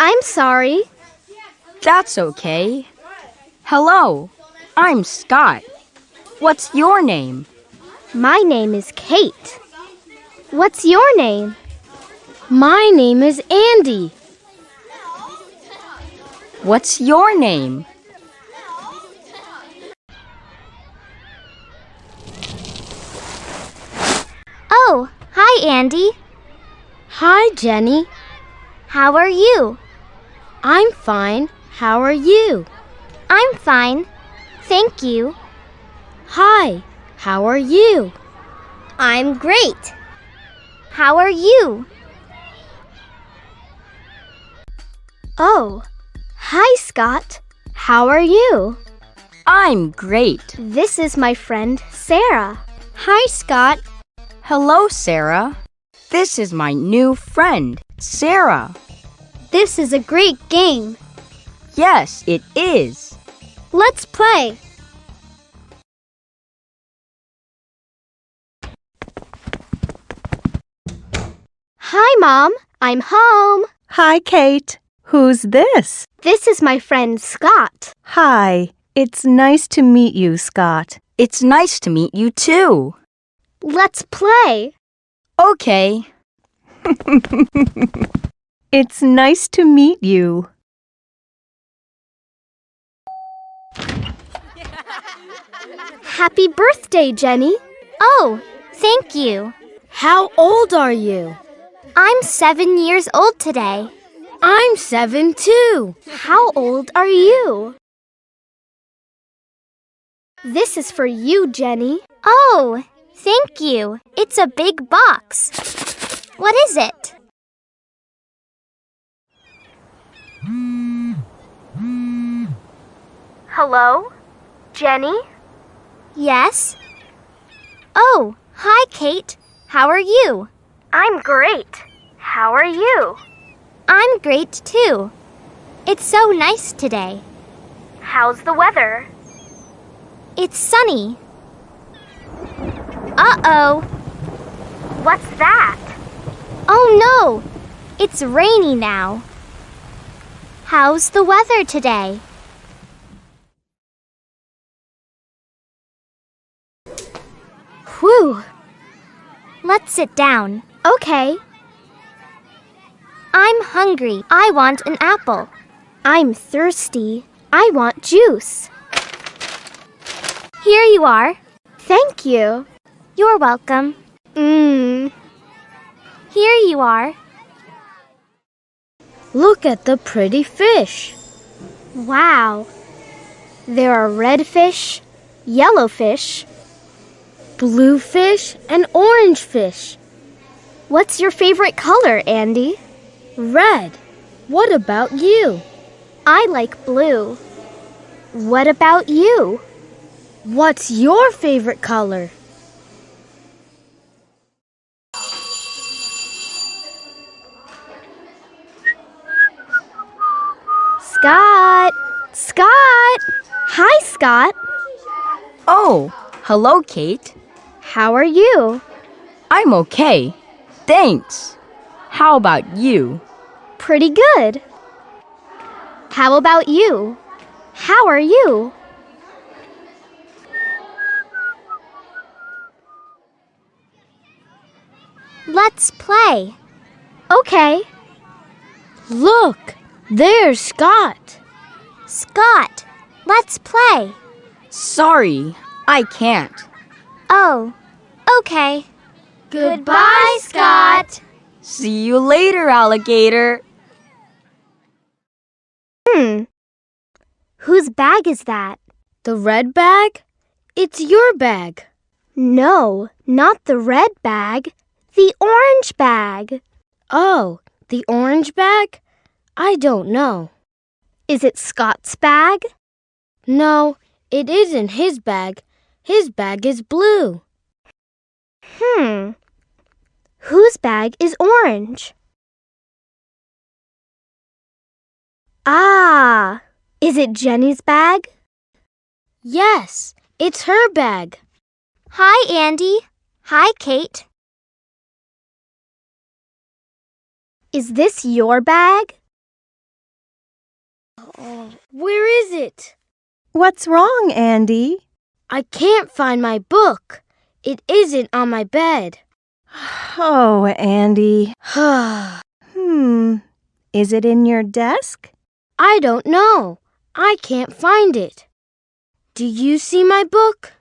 I'm sorry. That's okay. Hello, I'm Scott. What's your name? My name is Kate. What's your name? My name is Andy. What's your name? Oh, hi, Andy. Hi, Jenny. How are you? I'm fine. How are you? I'm fine. Thank you. Hi, how are you? I'm great. How are you? Oh, hi, Scott. How are you? I'm great. This is my friend, Sarah. Hi, Scott. Hello, Sarah. This is my new friend, Sarah. This is a great game. Yes, it is. Let's play. Hi, Mom. I'm home. Hi, Kate. Who's this? This is my friend, Scott. Hi. It's nice to meet you, Scott. It's nice to meet you too. Let's play. Okay. It's nice to meet you. Happy birthday, Jenny. Oh, thank you. How old are you? I'm 7 years old today. I'm 7 too. How old are you? This is for you, Jenny. Oh, thank you. It's a big box. What is it? Hello? Jenny? Yes? Oh, hi, Kate. How are you? I'm great. How are you? I'm great, too. It's so nice today. How's the weather? It's sunny. Uh-oh. What's that? Oh, no. It's rainy now. How's the weather today? Whew. Let's sit down. Okay. I'm hungry. I want an apple. I'm thirsty. I want juice. Here you are. Thank you. You're welcome. Here you are. Look at the pretty fish. Wow. There are red fish, yellow fish, Blue fish and orange fish. What's your favorite color, Andy? Red. What about you? I like blue. What about you? What's your favorite color? Scott! Scott! Hi, Scott. Oh, hello, Kate. How are you? I'm okay. Thanks. How about you? Pretty good. How about you? How are you? Let's play. Okay. Look, there's Scott. Scott, let's play. Sorry, I can't. Oh, okay. Goodbye, Scott. See you later, alligator. Whose bag is that? The red bag? It's your bag. No, not the red bag. The orange bag. Oh, the orange bag? I don't know. Is it Scott's bag? No, it isn't his bag. His bag is blue. Whose bag is orange? Ah, is it Jenny's bag? Yes, it's her bag. Hi, Andy. Hi, Kate. Is this your bag? Where is it? What's wrong, Andy? I can't find my book. It isn't on my bed. Oh, Andy. I Is it in your desk? don't know. I can't find it. Do you see my book?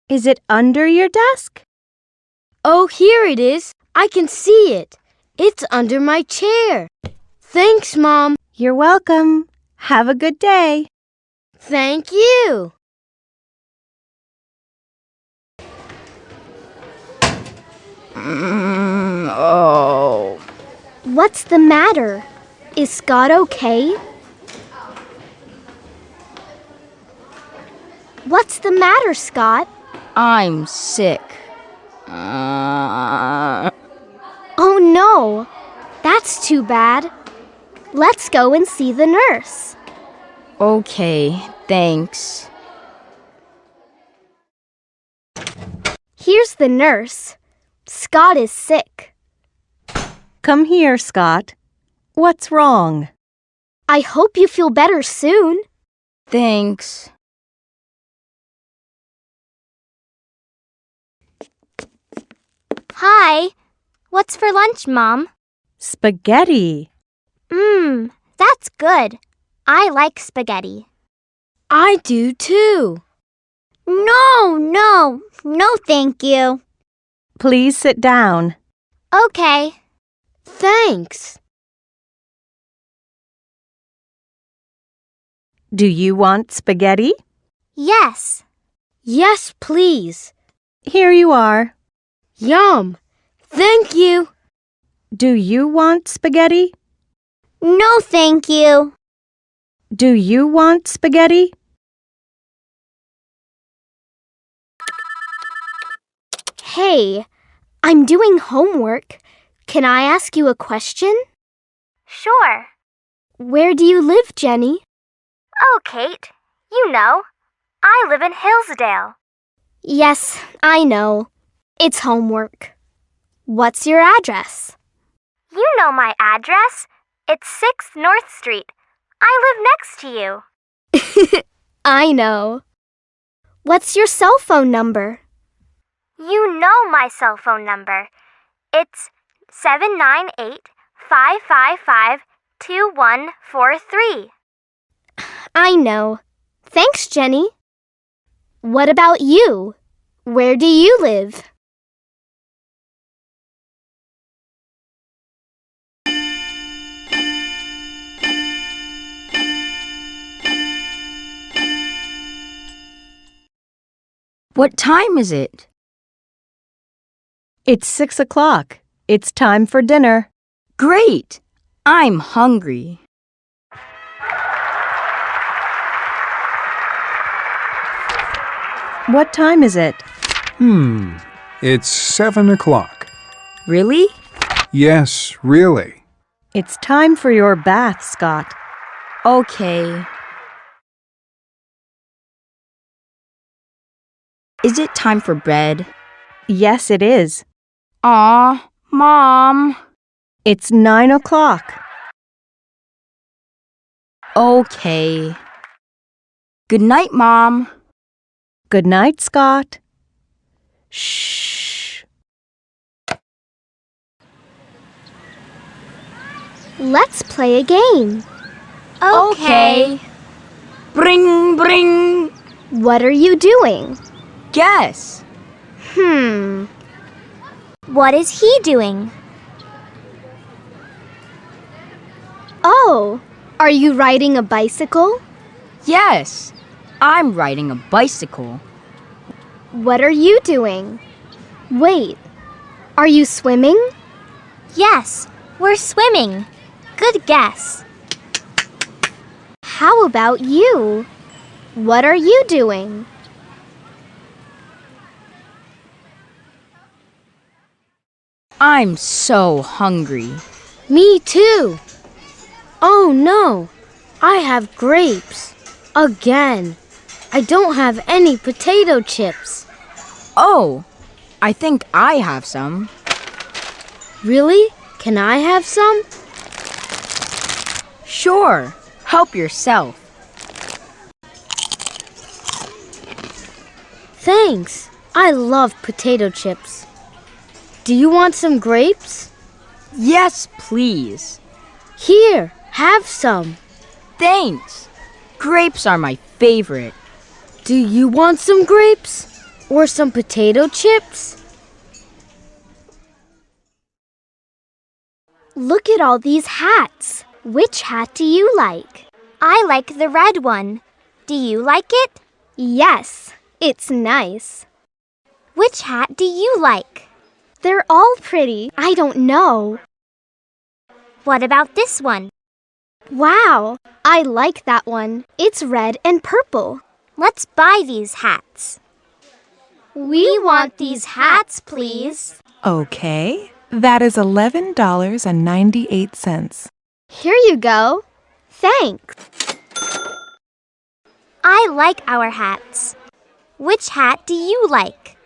Is it under your desk? Oh, here it is. I can see it. It's under my chair. Thanks, Mom. You're welcome. Have a good day. Thank you. Oh. What's the matter? Is Scott okay? What's the matter, Scott? I'm sick. Oh no, that's too bad. Let's go and see the nurse. Okay, thanks. Here's the nurse. Scott is sick. Come here, Scott. What's wrong? I hope you feel better soon. Thanks. Hi. What's for lunch, Mom? Spaghetti. That's good. I like spaghetti. I do too. No, thank you. Please sit down. Okay. Thanks. Do you want spaghetti? Yes. Yes, please. Here you are. Yum. Thank you. Do you want spaghetti? No, thank you. Do you want spaghetti? Hey, I'm doing homework. Can I ask you a question? Sure. Where do you live, Jenny? Oh, Kate, you know. I live in Hillsdale. Yes, I know. It's homework. What's your address? You know my address. It's 6th North Street. I live next to you. I know. What's your cell phone number? You know my cell phone number. It's 798-555-2143. I know. Thanks, Jenny. What about you? Where do you live? What time is it? It's 6 o'clock. It's time for dinner. Great! I'm hungry. What time is it? It's 7 o'clock. Really? Yes, really. It's time for your bath, Scott. Okay. Is it time for bed? Yes, it is. Aw, Mom. It's 9 o'clock. Okay. Good night, Mom. Good night, Scott. Shh. Let's play a game. Okay. Bring, bring. What are you doing? Guess. What is he doing? Oh, are you riding a bicycle? Yes, I'm riding a bicycle. What are you doing? Wait, are you swimming? Yes, we're swimming. Good guess. How about you? What are you doing? I'm so hungry. Me too. Oh no, I have grapes. Again. I don't have any potato chips. Oh, I think I have some. Really? Can I have some? Sure, help yourself. Thanks. I love potato chips. Do you want some grapes? Yes, please. Here, have some. Thanks. Grapes are my favorite. Do you want some grapes? Or some potato chips? Look at all these hats. Which hat do you like? I like the red one. Do you like it? Yes, it's nice. Which hat do you like? They're all pretty. I don't know. What about this one? Wow, I like that one. It's red and purple. Let's buy these hats. We want these hats, please. Okay, that is $11.98. Here you go. Thanks. I like our hats. Which hat do you like?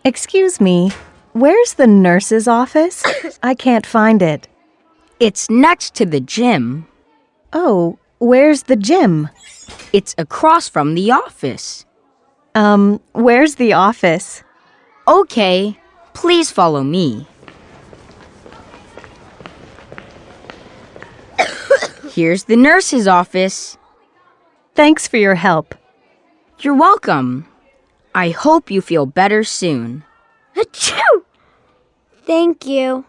Excuse me, where's the nurse's office? I can't find it. It's next to the gym. Oh, where's the gym? It's across from the office. Where's the office? Okay, please follow me. Here's the nurse's office. Thanks for your help. You're welcome. I hope you feel better soon. Achoo! Thank you.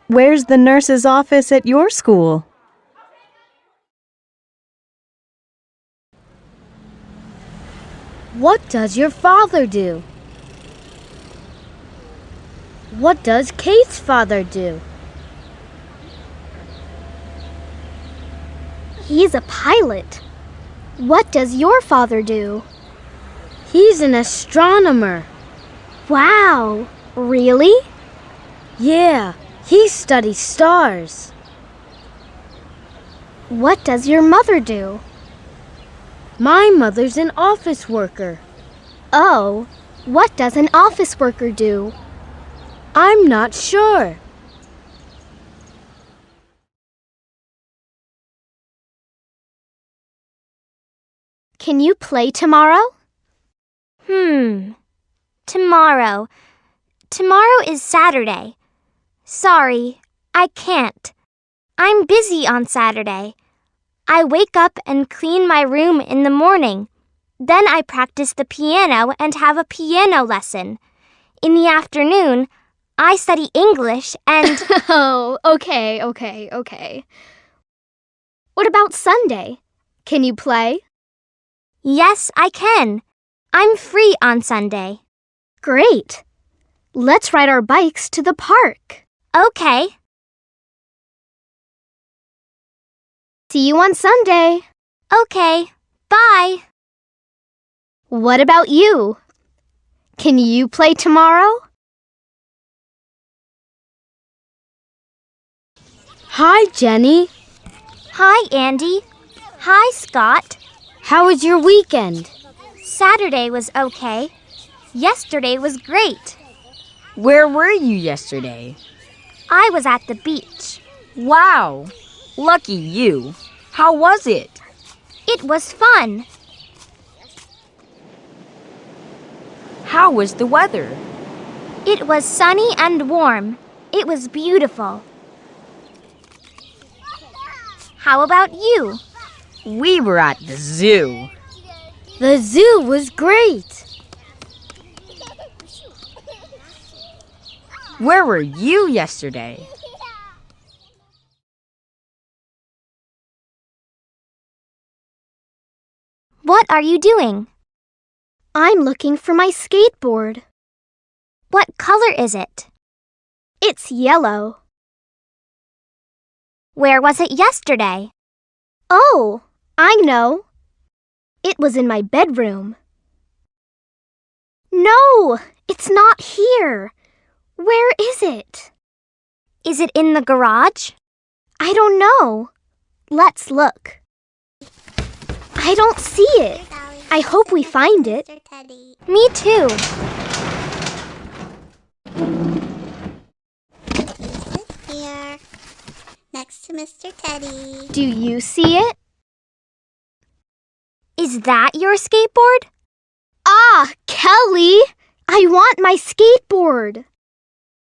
Where's the nurse's office at your school? What does your father do? What does Kate's father do? He's a pilot. What does your father do? He's an astronomer. Wow, really? Yeah, he studies stars. What does your mother do? My mother's an office worker. Oh, what does an office worker do? I'm not sure. Can you play tomorrow? Tomorrow. Tomorrow is Saturday. Sorry, I can't. I'm busy on Saturday. I wake up and clean my room in the morning. Then I practice the piano and have a piano lesson. In the afternoon, I study English and... Oh, okay. What about Sunday? Can you play? Yes, I can. I'm free on Sunday. Great. Let's ride our bikes to the park. Okay. See you on Sunday. Okay, bye. What about you? Can you play tomorrow? Hi, Jenny. Hi, Andy. Hi, Scott. How was your weekend? Saturday was okay. Yesterday was great. Where were you yesterday? I was at the beach. Wow, lucky you. How was it? It was fun. How was the weather? It was sunny and warm. It was beautiful. How about you? We were at the zoo. The zoo was great. Where were you yesterday? What are you doing? I'm looking for my skateboard. What color is it? It's yellow. Where was it yesterday? Oh, I know. It was in my bedroom. No, it's not here. Where is it? Is it in the garage? I don't know. Let's look. I don't see it. I hope we find it. Me too. Sit here, next to Mr. Teddy. Do you see it? Is that your skateboard? Ah, Kelly! I want my skateboard.